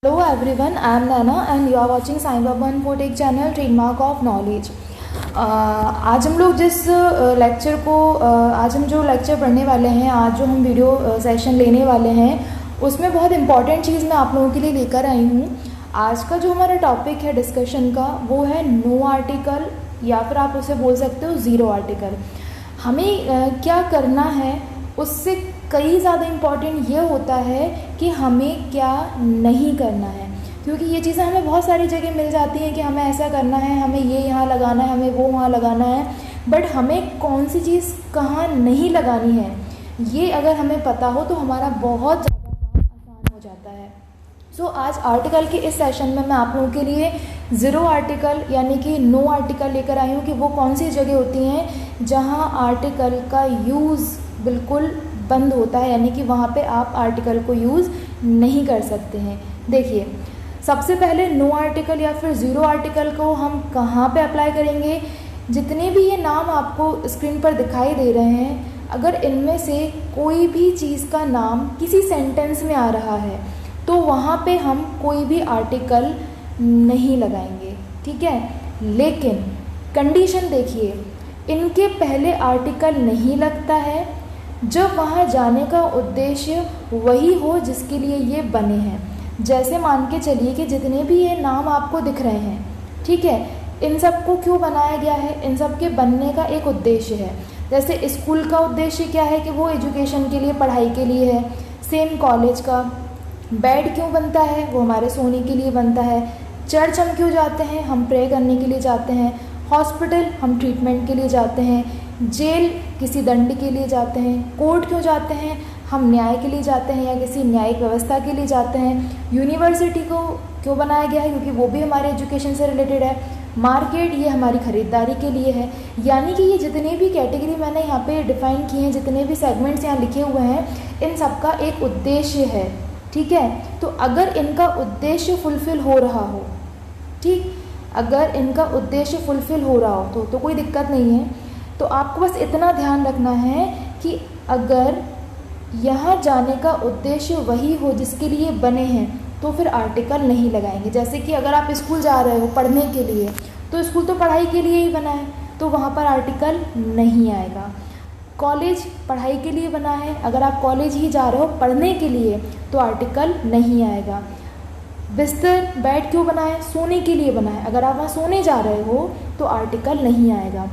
Hello everyone, I am Nana and you are watching Sai Baba Infotech channel Trademark of Knowledge। आज हम लोग जिस lecture को आज हम जो लेक्चर पढ़ने वाले हैं, आज जो हम वीडियो सेशन लेने वाले हैं, उसमें बहुत इंपॉर्टेंट चीज़ मैं आप लोगों के लिए लेकर आई हूँ। आज का जो हमारा टॉपिक है डिस्कशन का वो है नो आर्टिकल, या फिर आप उसे बोल सकते हो ज़ीरो आर्टिकल। हमें क्या करना है, उससे कई ज़्यादा इम्पॉर्टेंट ये होता है कि हमें क्या नहीं करना है, क्योंकि ये चीज़ें हमें बहुत सारी जगह मिल जाती हैं कि हमें ऐसा करना है, हमें ये यहाँ लगाना है, हमें वो वहाँ लगाना है, बट हमें कौन सी चीज़ कहाँ नहीं लगानी है, ये अगर हमें पता हो तो हमारा बहुत ज़्यादा काम आसान हो जाता है। सो आज आर्टिकल के इस सेशन में मैं आप लोगों के लिए ज़ीरो आर्टिकल यानी कि नो आर्टिकल लेकर आई हूँ कि वो कौन सी जगह होती हैं जहाँ आर्टिकल का यूज़ बिल्कुल बंद होता है, यानी कि वहाँ पे आप आर्टिकल को यूज़ नहीं कर सकते हैं। देखिए, सबसे पहले नो आर्टिकल या फिर ज़ीरो आर्टिकल को हम कहाँ पे अप्लाई करेंगे। जितने भी ये नाम आपको स्क्रीन पर दिखाई दे रहे हैं, अगर इनमें से कोई भी चीज़ का नाम किसी सेंटेंस में आ रहा है तो वहाँ पे हम कोई भी आर्टिकल नहीं लगाएंगे, ठीक है। लेकिन कंडीशन देखिए, इनके पहले आर्टिकल नहीं लगता है जब वहाँ जाने का उद्देश्य वही हो जिसके लिए ये बने हैं। जैसे मान के चलिए कि जितने भी ये नाम आपको दिख रहे हैं, ठीक है, इन सब को क्यों बनाया गया है, इन सब के बनने का एक उद्देश्य है। जैसे स्कूल का उद्देश्य क्या है कि वो एजुकेशन के लिए, पढ़ाई के लिए है। सेम कॉलेज का बेड क्यों बनता है, वो हमारे सोने के लिए बनता है। चर्च हम क्यों जाते हैं, हम प्रे करने के लिए जाते हैं। हॉस्पिटल हम ट्रीटमेंट के लिए जाते हैं। जेल किसी दंड के लिए जाते हैं। कोर्ट क्यों जाते हैं, हम न्याय के लिए जाते हैं या किसी न्यायिक व्यवस्था के लिए जाते हैं। यूनिवर्सिटी को क्यों बनाया गया है, क्योंकि वो भी हमारे एजुकेशन से रिलेटेड है। मार्केट ये हमारी ख़रीदारी के लिए है। यानी कि ये जितने भी कैटेगरी मैंने यहाँ पे डिफ़ाइन किए हैं, जितने भी सेगमेंट्स यहाँ लिखे हुए हैं, इन सब का एक उद्देश्य है, ठीक है। तो अगर इनका उद्देश्य फुलफ़िल हो रहा हो, ठीक, अगर इनका उद्देश्य फुलफ़िल हो रहा हो तो कोई दिक्कत नहीं है। तो आपको बस इतना ध्यान रखना है कि अगर यहाँ जाने का उद्देश्य वही हो जिसके लिए बने हैं तो फिर आर्टिकल नहीं लगाएंगे। जैसे कि अगर आप स्कूल जा रहे हो पढ़ने के लिए, तो स्कूल तो पढ़ाई के लिए ही बना है, तो वहाँ पर आर्टिकल नहीं आएगा। कॉलेज पढ़ाई के लिए बना है, अगर आप कॉलेज ही जा रहे हो पढ़ने के लिए तो आर्टिकल नहीं आएगा। बिस्तर बेड क्यों बना है, सोने के लिए बना है, अगर आप वहाँ सोने जा रहे हो तो आर्टिकल नहीं आएगा।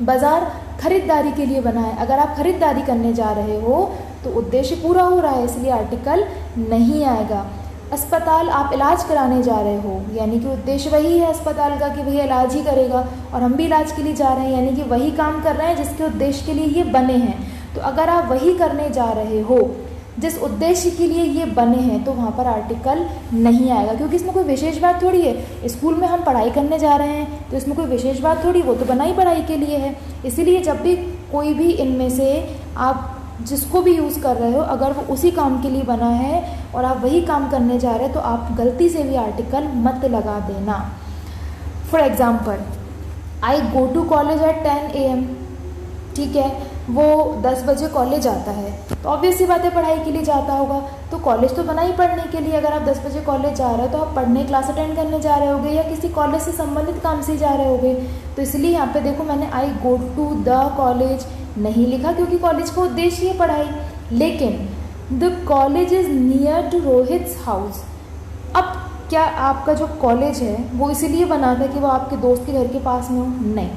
बाज़ार खरीदारी के लिए बना है, अगर आप खरीदारी करने जा रहे हो तो उद्देश्य पूरा हो रहा है, इसलिए आर्टिकल नहीं आएगा। अस्पताल आप इलाज कराने जा रहे हो, यानी कि उद्देश्य वही है अस्पताल का कि भैया इलाज ही करेगा, और हम भी इलाज के लिए जा रहे हैं, यानी कि वही काम कर रहे हैं जिसके उद्देश्य के लिए ये बने हैं। तो अगर आप वही करने जा रहे हो जिस उद्देश्य के लिए ये बने हैं तो वहाँ पर आर्टिकल नहीं आएगा, क्योंकि इसमें कोई विशेष बात थोड़ी है। स्कूल में हम पढ़ाई करने जा रहे हैं तो इसमें कोई विशेष बात थोड़ी, वो तो बना ही पढ़ाई के लिए है। इसीलिए जब भी कोई भी इनमें से आप जिसको भी यूज़ कर रहे हो, अगर वो उसी काम के लिए बना है और आप वही काम करने जा रहे हैं तो आप गलती से भी आर्टिकल मत लगा देना। For example, I go to college at 10 AM, ठीक है, वो 10 बजे कॉलेज आता है तो ऑब्वियस सी बात है पढ़ाई के लिए जाता होगा, तो कॉलेज तो बना ही पढ़ने के लिए। अगर आप 10 बजे कॉलेज जा रहे हो तो आप पढ़ने, क्लास अटेंड करने जा रहे होगे या किसी कॉलेज से संबंधित काम से जा रहे होगे। तो इसलिए यहाँ पे देखो मैंने I go to the college नहीं लिखा, क्योंकि कॉलेज का उद्देश्य है पढ़ाई। लेकिन the college is near to Rohit's house, अब क्या आपका जो कॉलेज है वो इसीलिए बना था कि वो आपके दोस्त के घर के पास में हो? नहीं,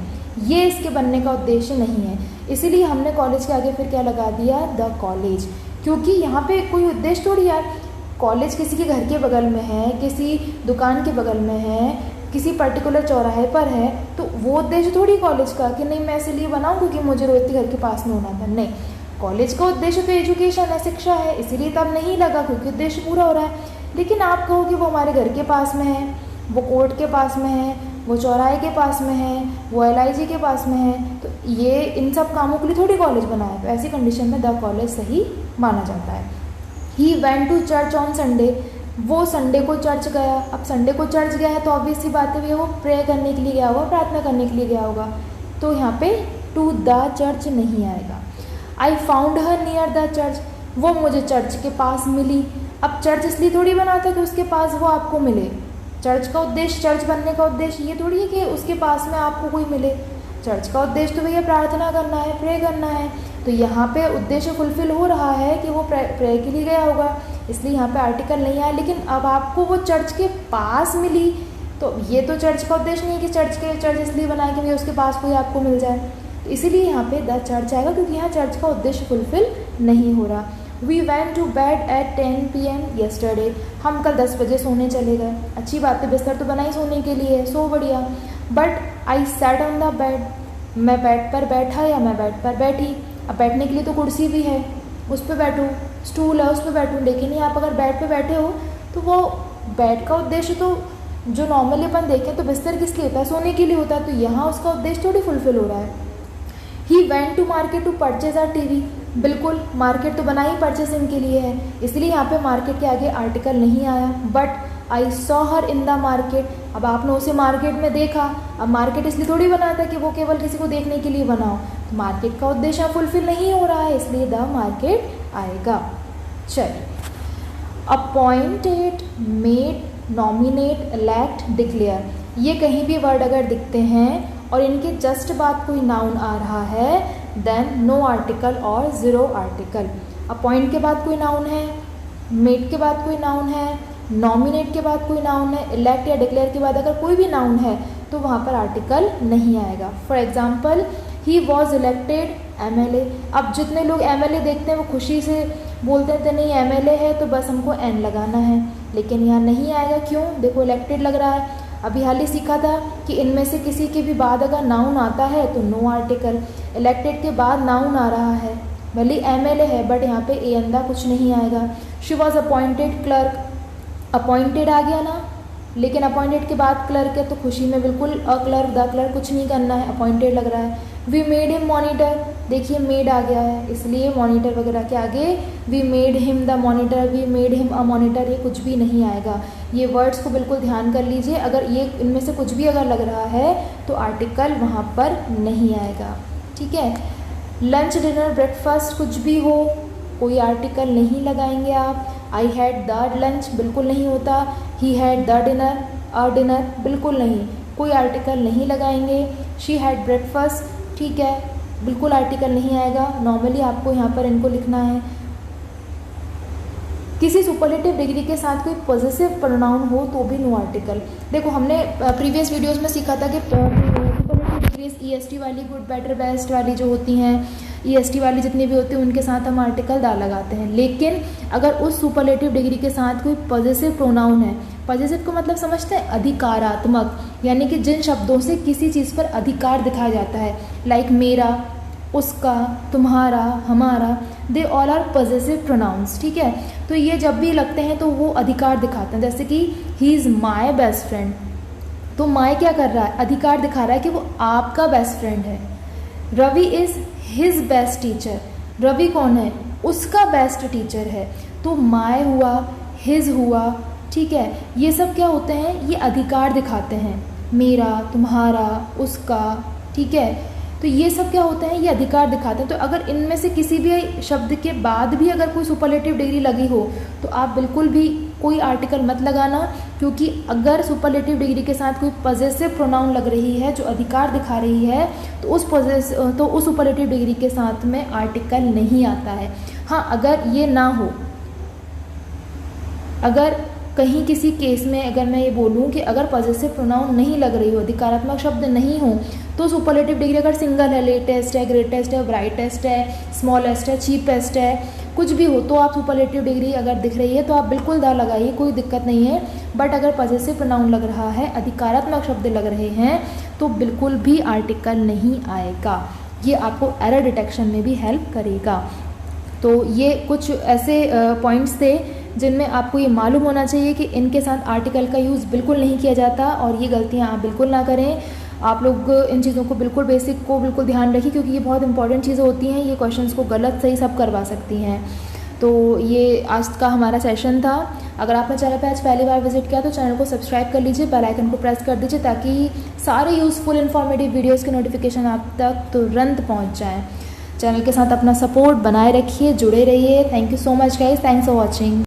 ये इसके बनने का उद्देश्य नहीं है। इसीलिए हमने कॉलेज के आगे फिर क्या लगा दिया, द कॉलेज, क्योंकि यहाँ पे कोई उद्देश्य थोड़ी यार। कॉलेज किसी के घर के बगल में है, किसी दुकान के बगल में है, किसी पर्टिकुलर चौराहे पर है, तो वो उद्देश्य थोड़ी कॉलेज का कि नहीं मैं इसलिए बनाऊँ क्योंकि मुझे रोहित के घर के पास में होना था। नहीं, कॉलेज का उद्देश्य तो एजुकेशन है, शिक्षा है, इसीलिए तब नहीं लगा क्योंकि उद्देश्य पूरा हो रहा है। लेकिन आप कहो कि वो हमारे घर के पास में है, वो कोर्ट के पास में है, वो चौराहे के पास में है, वो LIG के पास में है, तो ये इन सब कामों के लिए थोड़ी कॉलेज बना है। तो ऐसी कंडीशन में द कॉलेज सही माना जाता है। He went to church on Sunday, वो संडे को चर्च गया। अब संडे को चर्च गया है तो ऑब्वियस सी बात है भैया वो प्रे करने के लिए गया होगा, प्रार्थना करने के लिए गया होगा, तो यहाँ पे टू द चर्च नहीं आएगा। I found her near the church, वो मुझे चर्च के पास मिली। अब चर्च इसलिए थोड़ी बनाता है कि उसके पास वो आपको मिले। चर्च का उद्देश्य, चर्च बनने का उद्देश्य ये थोड़ी है कि उसके पास में आपको कोई मिले। चर्च का उद्देश्य तो भैया प्रार्थना करना है, प्रे करना है। तो यहाँ पे उद्देश्य फुलफिल हो रहा है कि वो प्रे के लिए गया होगा, इसलिए यहाँ पे आर्टिकल नहीं आया। लेकिन अब आपको वो चर्च के पास मिली, तो ये तो चर्च का उद्देश्य नहीं है कि चर्च इसलिए बनाया कि भैया उसके पास कोई आपको मिल जाए। तो इसीलिए यहाँ पे द चर्च आएगा, क्योंकि यहाँ चर्च का उद्देश्य फुलफिल नहीं हो रहा। We went to bed at 10 PM yesterday. हम कल 10 बजे सोने चले गए। अच्छी बात है, बिस्तर तो बना ही सोने के लिए है, सो बढ़िया। But I sat on the bed. मैं बेड पर बैठा या मैं बेड पर बैठी। अब बैठने के लिए तो कुर्सी भी है, उस पर बैठूँ, स्टूल है उस पर बैठूँ। लेकिन ये आप अगर बेड पर बैठे हो तो वो बेड का उद्देश्य तो जो नॉर्मली अपन देखें तो बिस्तर किस लिए होता है, सोने के लिए होता है। तो यहाँ उसका उद्देश्य थोड़ी फुलफिल हो रहा है। He went to market to purchase our TV। बिल्कुल, मार्केट तो बना ही परचेसिंग के लिए है, इसलिए यहाँ पे मार्केट के आगे आर्टिकल नहीं आया। But I saw her in the market. अब आपने उसे मार्केट में देखा। अब मार्केट इसलिए थोड़ी बना था कि वो केवल किसी को देखने के लिए बनाओ। तो मार्केट का उद्देश्य फुलफिल नहीं हो रहा है, इसलिए द मार्केट आएगा। चलिए, appointed, made, nominate, elect, declare, ये कहीं भी वर्ड अगर दिखते हैं और इनके जस्ट बाद कोई नाउन आ रहा है, देन नो आर्टिकल और ज़ीरो आर्टिकल। अपॉइंट के बाद कोई नाउन है, मेड के बाद कोई नाउन है, नॉमिनेट के बाद कोई नाउन है, इलेक्ट या डिक्लेयर के बाद अगर कोई भी नाउन है तो वहाँ पर आर्टिकल नहीं आएगा। For example, he was elected MLA। अब जितने लोग MLA देखते हैं वो खुशी से बोलते थे नहीं MLA है तो बस हमको N लगाना है, लेकिन यहाँ नहीं आएगा। क्यों? देखो इलेक्टेड लग रहा है। अभी हाल ही सीखा था कि इनमें से किसी के भी बाद अगर नाउन आता है तो नो आर्टिकल। इलेक्टेड के बाद नाउन आ रहा है, भले MLA है बट यहाँ पे ए अंदा कुछ नहीं आएगा। She was appointed clerk. Appointed आ गया ना, लेकिन अपॉइंटेड के बाद क्लर्क है तो खुशी में बिल्कुल द क्लर्क कुछ नहीं करना है, अपॉइंटेड लग रहा है। We made him monitor. देखिए मेड आ गया है, इसलिए मॉनिटर वगैरह के आगे we made him the monitor, we made him a monitor, ये कुछ भी नहीं आएगा। ये वर्ड्स को बिल्कुल ध्यान कर लीजिए। अगर ये इनमें से कुछ भी अगर लग रहा है तो आर्टिकल वहाँ पर नहीं आएगा। ठीक है। लंच, डिनर, ब्रेकफास्ट कुछ भी हो, कोई आर्टिकल नहीं लगाएंगे आप। आई हैड द लंच, बिल्कुल नहीं होता। He had the dinner, a dinner, बिल्कुल नहीं, कोई आर्टिकल नहीं लगाएंगे। शी हैड ब्रेकफास्ट, ठीक है, बिल्कुल आर्टिकल नहीं आएगा। नॉर्मली आपको यहाँ पर इनको लिखना है। किसी सुपरलेटिव डिग्री के साथ कोई पॉजिटिव प्रोनाउन हो तो भी नो आर्टिकल। देखो हमने प्रीवियस वीडियोस में सीखा था कि सुपरलेटिव डिग्रीज EST वाली, गुड, बेटर, बेस्ट वाली जो होती हैं, EST वाली जितनी भी होती हैं उनके साथ हम आर्टिकल दा लगाते हैं। लेकिन अगर उस सुपरलेटिव डिग्री के साथ कोई पॉजिटिव प्रोनाउन है, पॉजिटिव को मतलब समझते हैं अधिकारात्मक, यानी कि जिन शब्दों से किसी चीज़ पर अधिकार दिखाया जाता है, लाइक मेरा, उसका, तुम्हारा, हमारा, they all are possessive pronouns. ठीक है, तो ये जब भी लगते हैं तो वो अधिकार दिखाते हैं। जैसे कि he is my best friend, तो माई क्या कर रहा है, अधिकार दिखा रहा है कि वो आपका बेस्ट फ्रेंड है। Ravi is his best teacher, Ravi कौन है, उसका बेस्ट टीचर है। तो माई हुआ, हिज हुआ, ठीक है, ये सब क्या होते हैं, ये अधिकार दिखाते हैं, मेरा, तुम्हारा, उसका, ठीक है। तो ये सब क्या होते हैं, ये अधिकार दिखाते हैं। तो अगर इनमें से किसी भी शब्द के बाद भी अगर कोई सुपरलेटिव डिग्री लगी हो तो आप बिल्कुल भी कोई आर्टिकल मत लगाना, क्योंकि अगर सुपरलेटिव डिग्री के साथ कोई पॉजिटिव प्रोनाउन लग रही है जो अधिकार दिखा रही है तो उस सुपरलेटिव डिग्री के साथ में आर्टिकल नहीं आता है। हाँ, अगर ये ना हो, अगर कहीं किसी केस में अगर मैं ये बोलूँ कि अगर पॉजिटिव प्रोनाउन नहीं लग रही हो, अधिकारात्मक शब्द नहीं हो, तो सुपरलेटिव डिग्री अगर सिंगल है, लेटेस्ट है, ग्रेटेस्ट है, ब्राइटेस्ट है, स्मॉलेस्ट है, चीपेस्ट है, कुछ भी हो, तो आप सुपरलेटिव डिग्री अगर दिख रही है तो आप बिल्कुल दा लगाइए, कोई दिक्कत नहीं है। बट अगर पॉजिटिव प्रोनाउन लग रहा है, अधिकारात्मक शब्द लग रहे हैं, तो बिल्कुल भी आर्टिकल नहीं आएगा। ये आपको एरर डिटेक्शन में भी हेल्प करेगा। तो ये कुछ ऐसे पॉइंट्स थे जिनमें आपको ये मालूम होना चाहिए कि इनके साथ आर्टिकल का यूज़ बिल्कुल नहीं किया जाता, और ये गलतियाँ आप बिल्कुल ना करें। आप लोग इन चीज़ों को बिल्कुल, बेसिक को बिल्कुल ध्यान रखिए, क्योंकि ये बहुत इंपॉर्टेंट चीज़ें होती हैं, ये क्वेश्चंस को गलत सही सब करवा सकती हैं। तो ये आज का हमारा सेशन था। अगर आपने चैनल पर आज पहली बार विजिट किया तो चैनल को सब्सक्राइब कर लीजिए, बेल आइकन को प्रेस कर दीजिए, ताकि सारे यूज़फुल इन्फॉर्मेटिव वीडियोज़ के नोटिफिकेशन आप तक तुरंत पहुँच जाएँ। चैनल के साथ अपना सपोर्ट बनाए रखिए, जुड़े रहिए। Thank you so much guys, thanks for watching.